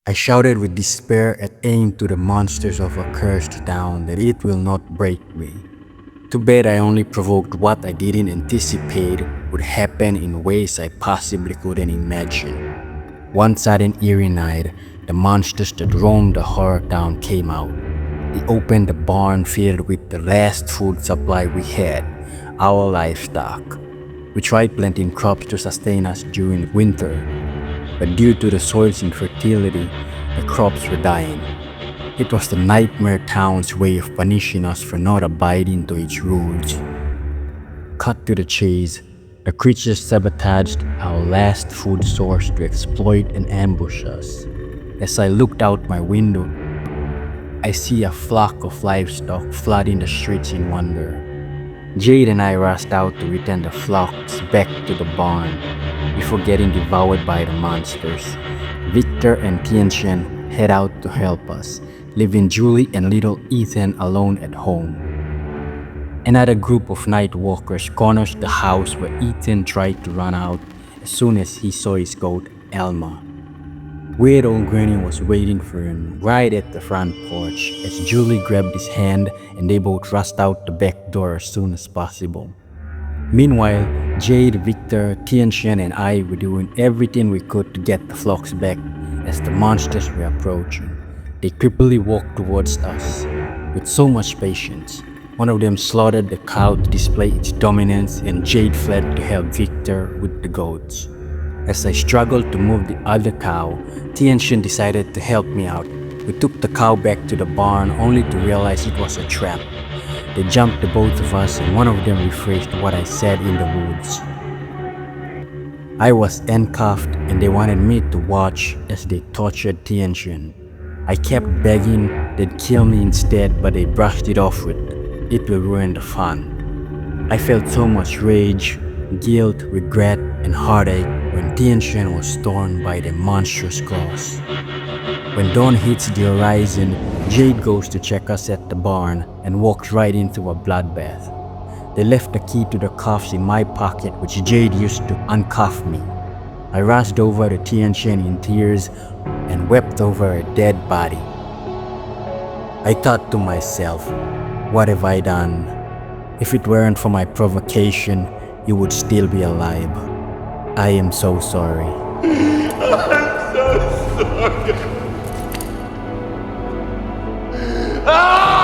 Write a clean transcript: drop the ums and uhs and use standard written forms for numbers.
I shouted with despair and aimed to the monsters of a cursed town that it will not break me. Too bad I only provoked what I didn't anticipate would happen in ways I possibly couldn't imagine. One sudden eerie night, the monsters that roamed the horror town came out. They opened the barn filled with the last food supply we had, our livestock. We tried planting crops to sustain us during winter, but due to the soil's infertility, the crops were dying. It was the nightmare town's way of punishing us for not abiding to its rules. Cut to the chase, the creatures sabotaged our last food source to exploit and ambush us. As I looked out my window, I see a flock of livestock flooding the streets in wonder. Jade and I rushed out to return the flocks back to the barn before getting devoured by the monsters. Victor and Tian-Chen head out to help us, leaving Julie and little Ethan alone at home. Another group of night walkers corners the house where Ethan tried to run out as soon as he saw his goat, Elma. Weird old Granny was waiting for him right at the front porch as Julie grabbed his hand and they both rushed out the back door as soon as possible. Meanwhile, Jade, Victor, Tian-Chen and I were doing everything we could to get the flocks back as the monsters were approaching. They creepily walked towards us with so much patience. One of them slaughtered the cow to display its dominance and Jade fled to help Victor with the goats. As I struggled to move the other cow, Tian-Chen decided to help me out. We took the cow back to the barn only to realize it was a trap. They jumped the both of us and one of them rephrased what I said in the woods. I was handcuffed and they wanted me to watch as they tortured Tian-Chen. I kept begging they'd kill me instead, but they brushed it off with, "It will ruin the fun." I felt so much rage, guilt, regret, and heartache when Tian-Chen was torn by the monstrous claws. When dawn hits the horizon, Jade goes to check us at the barn and walks right into a bloodbath. They left the key to the cuffs in my pocket, which Jade used to uncuff me. I rushed over to Tian-Chen in tears and wept over a dead body. I thought to myself, what have I done? If it weren't for my provocation, you would still be alive. I am so sorry. I'm so sorry. Ah!